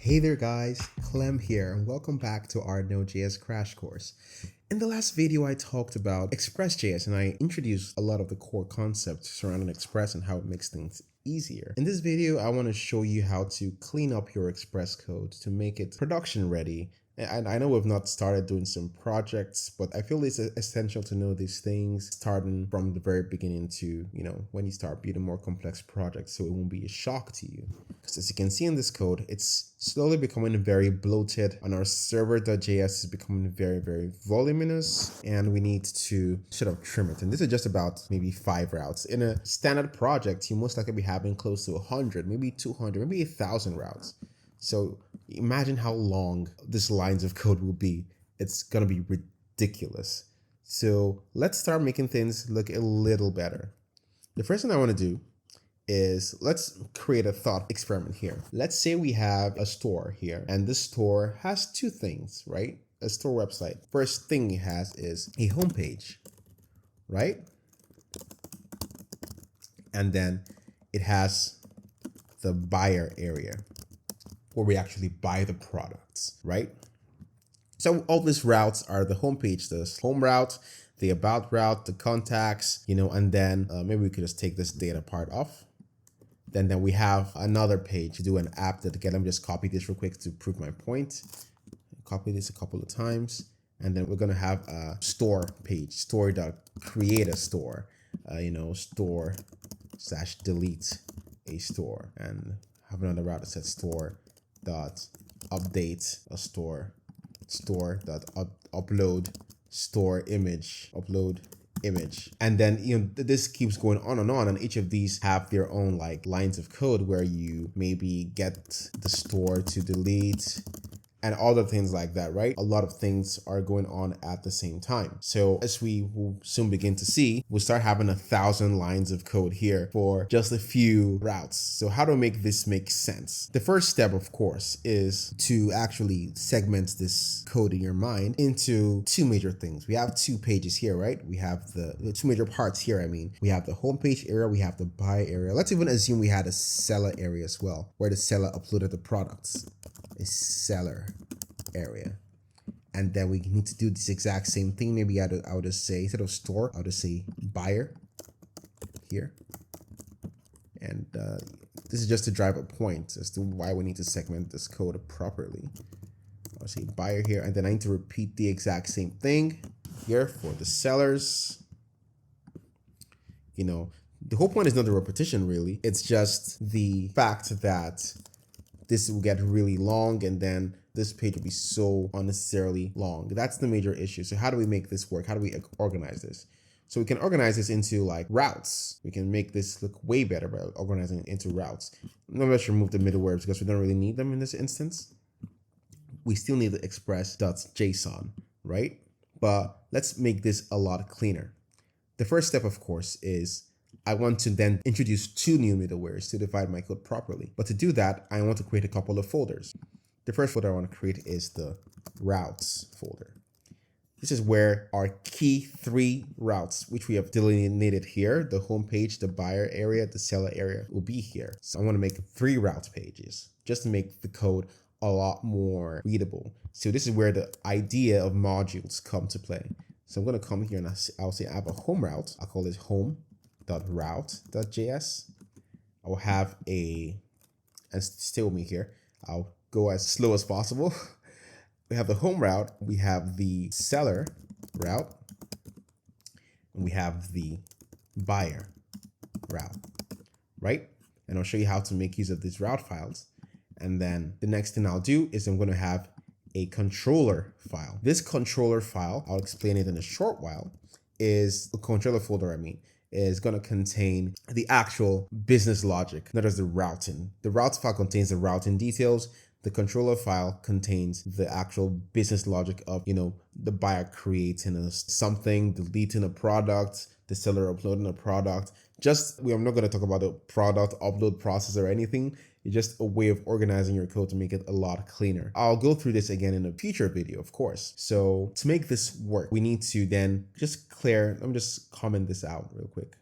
Hey there guys, Clem here and welcome back to our Node.js crash course. In the last video I talked about Express.js and I introduced a lot of the core concepts surrounding Express and how it makes things easier. In this video I want to show you how to clean up your Express code to make it production ready. And I know we've not started doing some projects, but I feel it's essential to know these things starting from the very beginning to, when you start building more complex projects so it won't be a shock to you. Because as you can see in this code, it's slowly becoming very bloated and our server.js is becoming very, very voluminous and we need to sort of trim it. And this is just about maybe 5 routes. In a standard project, you most likely be having close to 100, maybe 200, maybe 1,000 routes. So imagine how long these lines of code will be. It's gonna be ridiculous. So let's start making things look a little better. The first thing I want to do is let's create a thought experiment here. Let's say we have a store here and this store has 2 things, right? A store website. First thing it has is a homepage, right? And then it has the buyer area, where we actually buy the products, right? So all these routes are the homepage, the home route, the about route, the contacts, and then maybe we could just take this data part off. Then we have another page to do an app that, again, let me just copy this real quick to prove my point. Copy this a couple of times. And then we're gonna have a store page, store.create a store, store/delete a store, and have another route that says store.update a store dot upload store image, upload image. And then this keeps going on, and each of these have their own like lines of code where you maybe get the store to delete and other things like that, right? A lot of things are going on at the same time. So as we will soon begin to see, we'll start having 1,000 lines of code here for just a few routes. So how to make this make sense? The first step, of course, is to actually segment this code in your mind into 2 major things. We have 2 pages here, right? We have the 2 major parts here. We have the homepage area, we have the buy area. Let's even assume we had a seller area as well, where the seller uploaded the products. A seller area, and then we need to do this exact same thing. Maybe I would just say, instead of store, I'll just say buyer here, and this is just to drive a point as to why we need to segment this code properly. I'll say buyer here, and then I need to repeat the exact same thing here for the sellers. The whole point is not the repetition, really. It's just the fact that this will get really long and then this page will be so unnecessarily long. That's the major issue. So how do we make this work? How do we organize this? So we can organize this into like routes. We can make this look way better by organizing it into routes. Let's remove the middleware because we don't really need them in this instance. We still need the express.json, right? But let's make this a lot cleaner. The first step, of course, is I want to then introduce 2 new middlewares to divide my code properly. But to do that, I want to create a couple of folders. The first folder I want to create is the routes folder. This is where our key 3 routes, which we have delineated here, the home page, the buyer area, the seller area, will be here. So I want to make 3 route pages just to make the code a lot more readable. So this is where the idea of modules come to play. So I'm going to come here and I'll say I have a home route. I'll call this home.route.js. I will have and stay with me here, I'll go as slow as possible. We have the home route, we have the seller route, and we have the buyer route, right? And I'll show you how to make use of these route files. And then the next thing I'll do is I'm going to have a controller file. This controller file, I'll explain it in a short while, is the controller folder, is going to contain the actual business logic, not just the routing. The routes file contains the routing details. The controller file contains the actual business logic of, the buyer creating something, deleting a product, the seller uploading a product. I'm not going to talk about the product upload process or anything. It's just a way of organizing your code to make it a lot cleaner. I'll go through this again in a future video, of course. So to make this work, we need to then let me just comment this out real quick.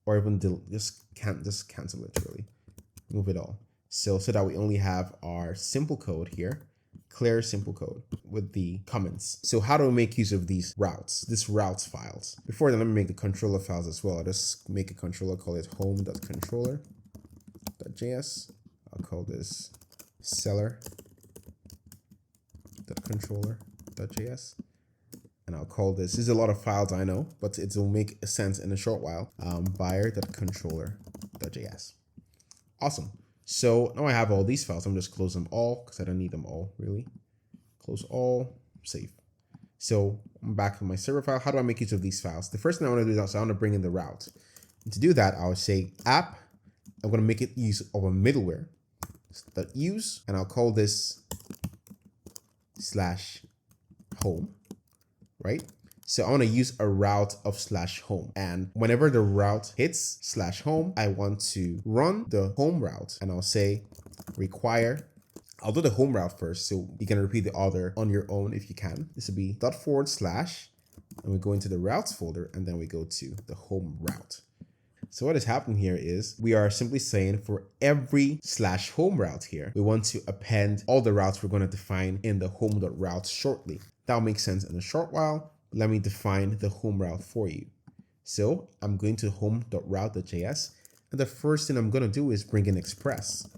Or even just cancel it, really. Move it all. So that we only have our simple code here, clear simple code with the comments. So how do we make use of these routes, routes files? Before then, let me make the controller files as well. I'll just make a controller, call it home.controller.js. I'll call this seller.controller.js. And I'll call this is a lot of files, I know, but it will make sense in a short while. Buyer.controller.js. Awesome. So now I have all these files. I'm just close them all because I don't need them all really. Close all, save. So I'm back in my server file. How do I make use of these files? The first thing I want to do is I want to bring in the route. And to do that, I'll say app. I'm going to make it use of a middleware. .use, and I'll call this /home, right? So I want to use a route of /home, and whenever the route hits /home, I want to run the home route, and I'll say require. I'll do the home route first, so you can repeat the order on your own if you can. This will be // and we go into the routes folder, and then we go to the home route. So what is happening here is we are simply saying for every /home route here, we want to append all the routes we're going to define in the home.routes shortly. That'll make sense in a short while. Let me define the home route for you. So I'm going to home.route.js, and the first thing I'm going to do is bring in Express.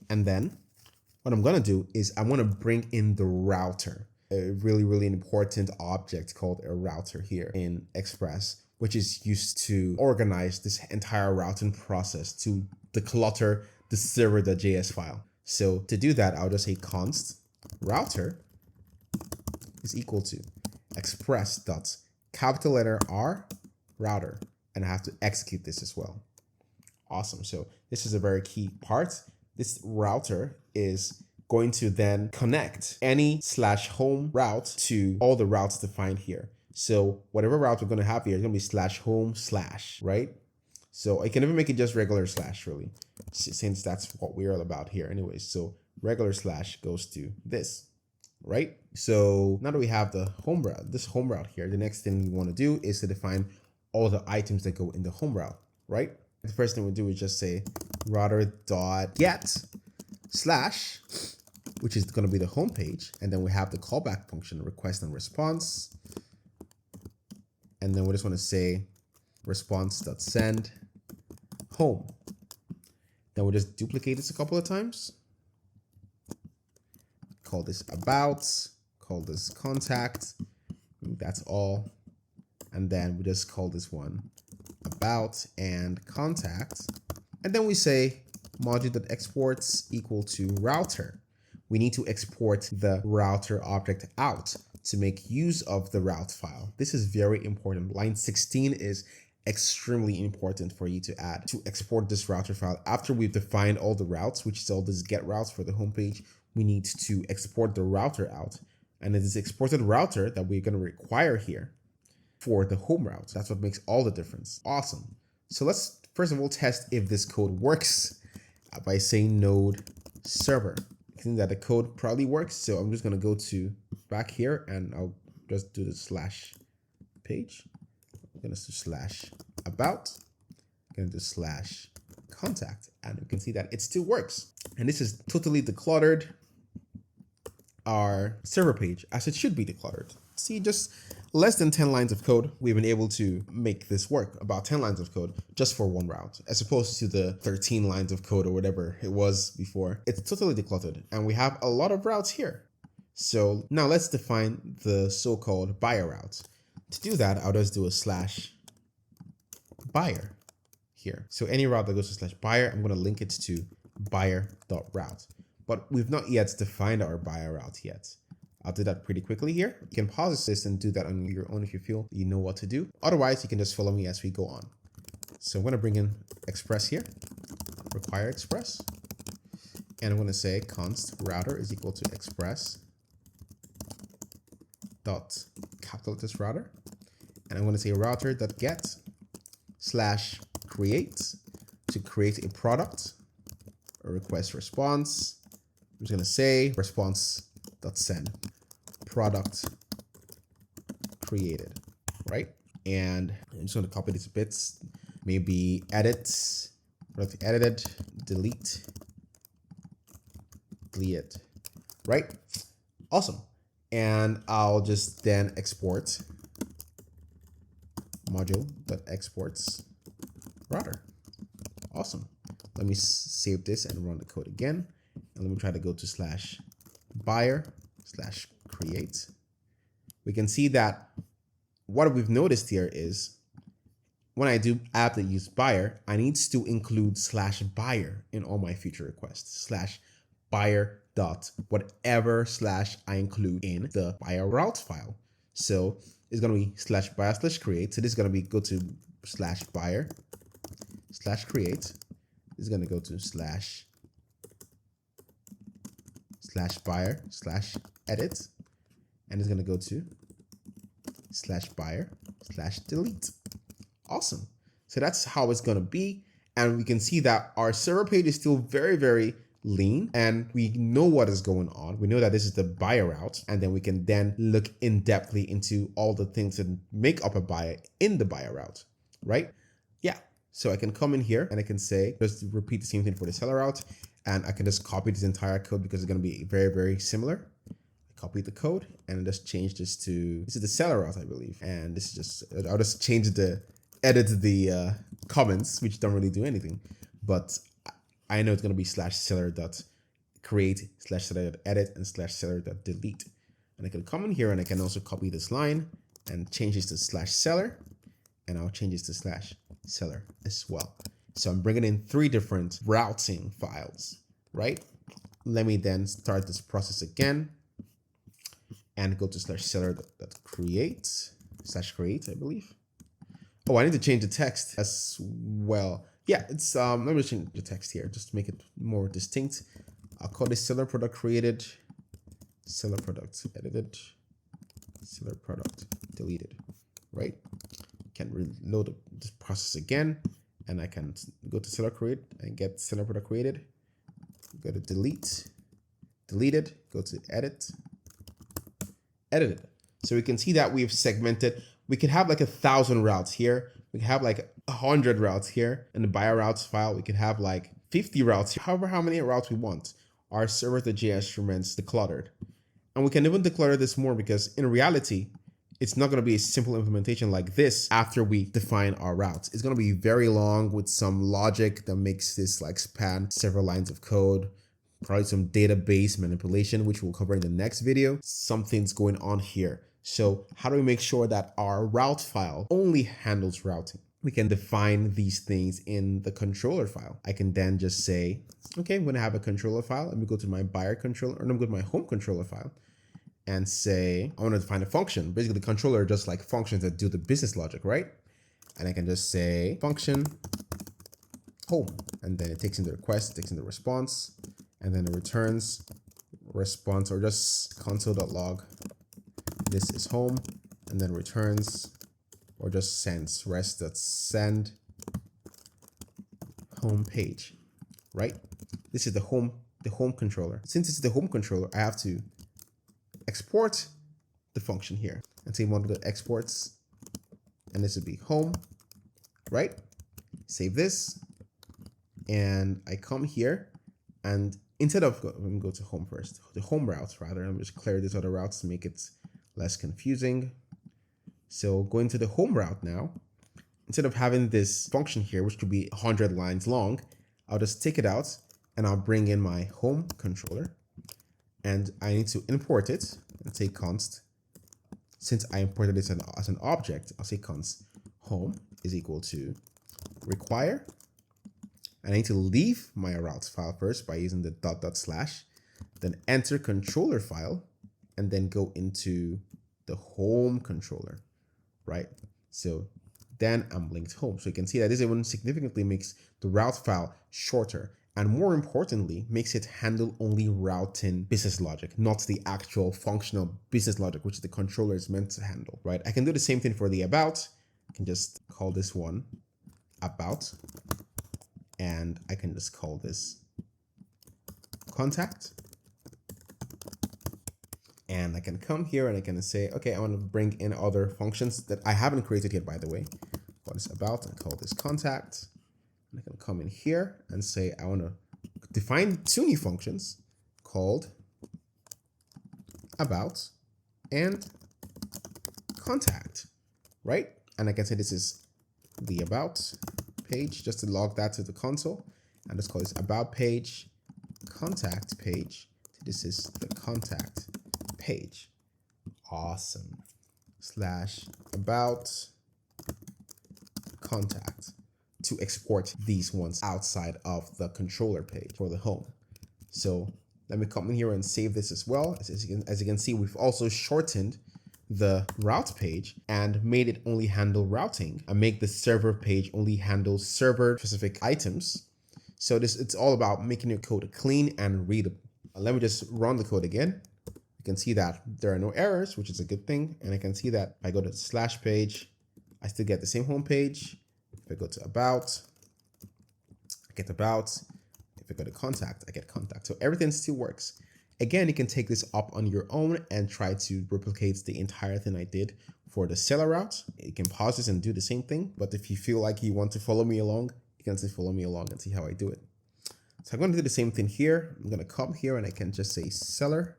And then what I'm going to do is I want to bring in the router. A really important object called a router here in Express, which is used to organize this entire routing process to declutter the server.js file. So to do that, I'll just say const router is equal to express dot capital letter R router, and I have to execute this as well. Awesome. So this is a very key part. This router is going to then connect any /home route to all the routes defined here. So whatever route we're going to have here is going to be /home/, right? So I can even make it just regular / really, since that's what we're all about here anyways. So regular / goes to this, right? So now that we have the home route, this home route here, the next thing we want to do is to define all the items that go in the home route, right? The first thing we do is just say router.get / which is going to be the home page, and then we have the callback function, request and response, and then we just want to say response.send home. Then we'll just duplicate this a couple of times, call this about, call this contact, that's all, and then we just call this one about and contact, and then we say module.exports equal to router. We need to export the router object out to make use of the route file. This is very important. Line 16 is extremely important for you to add to export this router file. After we've defined all the routes, which is all this get routes for the homepage, we need to export the router out. And it is exported router that we're going to require here for the home route. That's what makes all the difference. Awesome. So let's first of all test if this code works by saying node server. I think that the code probably works. So I'm just going to go to back here and I'll just do the / page. I'm going to do / about. I'm going to do / contact. And you can see that it still works. And this is totally decluttered our server page as it should be decluttered. See, just less than 10 lines of code, we've been able to make this work, about 10 lines of code just for one route, as opposed to the 13 lines of code or whatever it was before. It's totally decluttered, and we have a lot of routes here. So now let's define the so-called buyer route. To do that, I'll just do a /buyer here. So any route that goes to /buyer, I'm going to link it to buyer.route. But we've not yet defined our buyer route yet. I'll do that pretty quickly here. You can pause this and do that on your own if you feel you know what to do. Otherwise, you can just follow me as we go on. So I'm going to bring in Express here, require Express. And I'm going to say const router is equal to Express dot capital this router. And I'm going to say router.get /create to create a product, a request response. I'm just going to say response.send product created, right? And I'm just going to copy these bits, maybe edit, product edited, delete it, right? Awesome. And I'll just then export module.exports router. Awesome. Let me save this and run the code again. And let me try to go to /buyer/create. We can see that what we've noticed here is when I do app that use buyer, I need to include /buyer in all my future requests. /buyer dot whatever / I include in the buyer route file. So it's going to be /buyer/create. So this is going to be go to /buyer/create. This is going to go to /buyer/edit. And it's going to go to /buyer/delete. Awesome. So that's how it's going to be. And we can see that our server page is still very, very lean, and we know what is going on. We know that this is the buyer route, and then we can then look in depthly into all the things that make up a buyer in the buyer route, right? Yeah. So I can come in here and I can say, just repeat the same thing for the seller route, and I can just copy this entire code because it's going to be very, very similar. Copy the code and just change this to, this is the seller route, I believe. And this is just, I'll just change edit the comments, which don't really do anything, but I know it's going to be /seller.create /seller.edit and /seller.delete. And I can come in here and I can also copy this line and change this to /seller, and I'll change this to /seller as well. So I'm bringing in 3 different routing files, right? Let me then start this process again and go to /seller.create /create, I believe. Oh, I need to change the text as well. Yeah, it's let me change the text here just to make it more distinct. I'll call this seller product created, seller product edited, seller product deleted, right? Can reload this process again, and I can go to seller create and get seller product created. Go to deleted, go to edit, edited. So we can see that we've segmented. We could have like 1,000 routes here. We could have like 100 routes here in the buyer routes file. We could have like 50 routes, however how many routes we want. Our server.js remains decluttered. And we can even declutter this more because in reality, it's not going to be a simple implementation like this after we define our routes. It's going to be very long with some logic that makes this like span several lines of code, probably some database manipulation, which we'll cover in the next video. Something's going on here. So how do we make sure that our route file only handles routing? We can define these things in the controller file. I can then just say, okay, I'm going to have a controller file. Let me go to my buyer controller, or I'm going to go to my home controller file and say, I want to define a function. Basically, the controller are just like functions that do the business logic, right? And I can just say function home, and then it takes in the request, it takes in the response, and then it returns response, or just console.log. This is home, and then returns, or just sends rest.send home page, right? This is the home controller. Since it's the home controller, I have to export the function here and say module.exports, and this would be home, right? Save this, and I come here, and instead of, let me go to home first, the home routes rather, I'm just clear these other routes to make it less confusing. So going to the home route now, instead of having this function here, which could be 100 lines long, I'll just take it out and I'll bring in my home controller, and I need to import it and say const. Since I imported this as an object, I'll say const home is equal to require. And I need to leave my routes file first by using the .. then enter controller file, and then go into the home controller, right? So then I'm linked home. So you can see that this even significantly makes the route file shorter, and more importantly, makes it handle only routing business logic, not the actual functional business logic, which the controller is meant to handle, right? I can do the same thing for the about. I can just call this one about, and I can just call this contact. And I can come here and I can say, okay, I want to bring in other functions that I haven't created yet, by the way. Call this about and call this contact. And I can come in here and say, I want to define two new functions called about and contact, right? And I can say this is the about page, just to log that to the console. And let's call this about page, contact page. This is the contact page. Awesome. Slash about contact to export these ones outside of the controller page for the home. So let me come in here and save this as well. As you can see, we've also shortened the route page and made it only handle routing and make the server page only handle server specific items. So it's all about making your code clean and readable. Let me just run the code again. You can see that there are no errors, which is a good thing. And I can see that if I go to the slash page, I still get the same home page. If I go to about, I get about. If I go to contact, I get contact. So everything still works. Again, you can take this up on your own and try to replicate the entire thing I did for the seller route. You can pause this and do the same thing. But if you feel like you want to follow me along, you can just follow me along and see how I do it. So I'm going to do the same thing here. I'm going to come here and I can just say seller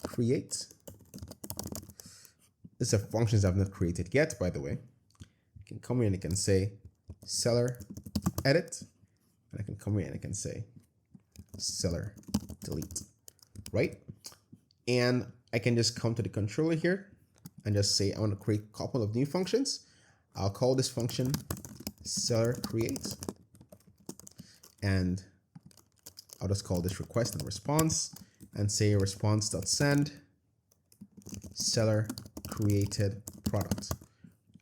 create. These are functions I've not created yet, by the way. I can come here and I can say seller edit. And I can come here and I can say seller delete, right? And I can just come to the controller here and just say I want to create a couple of new functions. I'll call this function seller create. And I'll just call this request and response and say response.send seller created product.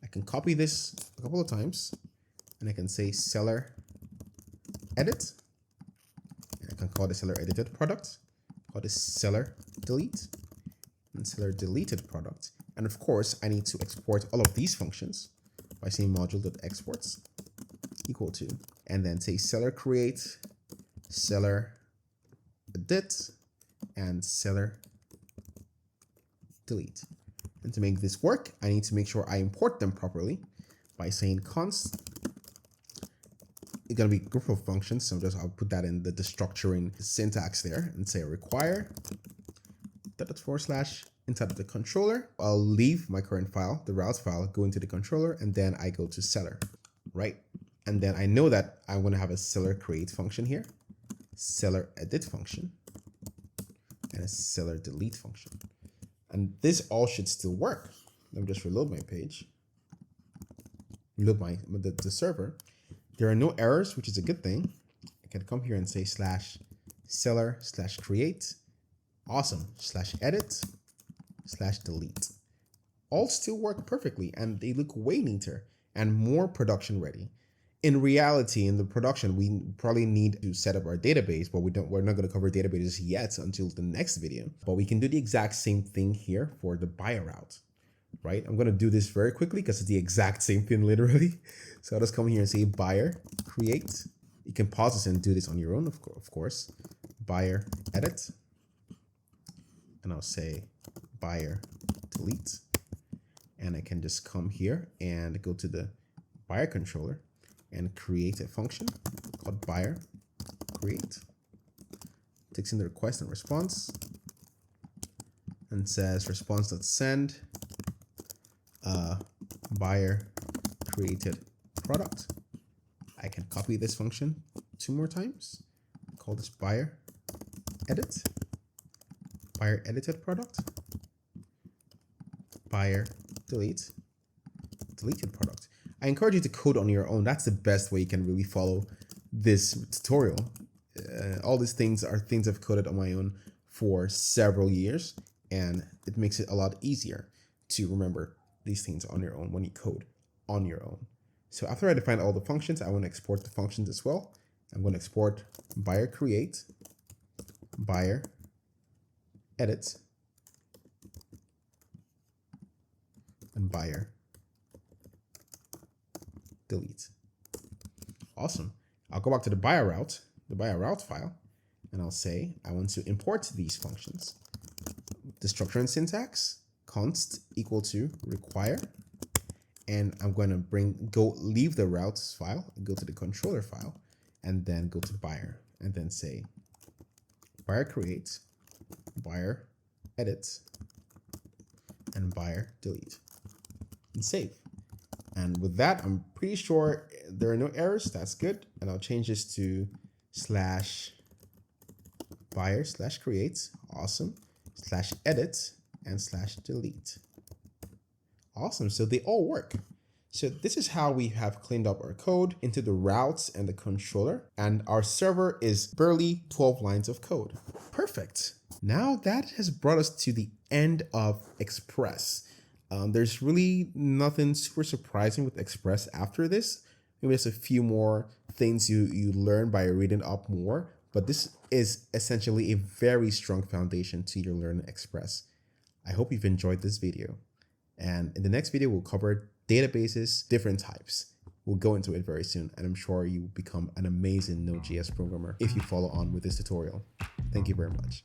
I can copy this a couple of times and I can say seller edit. And I can call the seller edited product, call this seller delete and seller deleted product. And of course, I need to export all of these functions by saying module.exports equal to, and then say seller create, seller edit, and seller delete. And to make this work, I need to make sure I import them properly by saying const. It's going to be a group of functions, so I'll put that in the destructuring syntax there and say require // inside of the controller. I'll leave my current file, the route file, go into the controller, and then I go to seller, right? And then I know that I'm going to have a seller create function here, seller edit function, and a seller delete function. And this all should still work. Let me just reload my page, reload the server. There are no errors, which is a good thing. I can come here and say /seller/create, awesome, /edit, /delete. All still work perfectly and they look way neater and more production ready. In reality, in the production, we probably need to set up our database, but we're not going to cover databases yet until the next video. But we can do the exact same thing here for the buyer route, right? I'm going to do this very quickly because it's the exact same thing, literally. So I'll just come here and say buyer create. You can pause this and do this on your own, of course. Buyer edit. And I'll say buyer delete. And I can just come here and go to the buyer controller and create a function called buyer create. Takes in the request and response and says response.send buyer created product. I can copy this function 2 more times, call this buyer edit, buyer edited product, buyer delete, deleted product. I encourage you to code on your own. That's the best way you can really follow this tutorial. All these things are things I've coded on my own for several years, and it makes it a lot easier to remember these things on your own when you code on your own. So after I define all the functions, I want to export the functions as well. I'm going to export buyer create, buyer edit, and buyer delete. Awesome. I'll go back to the buyer route file, and I'll say I want to import these functions. the structure and syntax, const equal to require, and I'm going to leave the routes file, go to the controller file, and then go to buyer, and then say buyer create, buyer edit, and buyer delete, and save. And with that, I'm pretty sure there are no errors. That's good. And I'll change this to /buyer/create, awesome, /edit, and /delete. Awesome. So they all work. So this is how we have cleaned up our code into the routes and the controller, and our server is barely 12 lines of code. Perfect. Now that has brought us to the end of Express. There's really nothing super surprising with Express after this. Maybe there's a few more things you learn by reading up more, but this is essentially a very strong foundation to your learning Express. I hope you've enjoyed this video. And in the next video, we'll cover databases, different types. We'll go into it very soon, and I'm sure you will become an amazing Node.js programmer if you follow on with this tutorial. Thank you very much.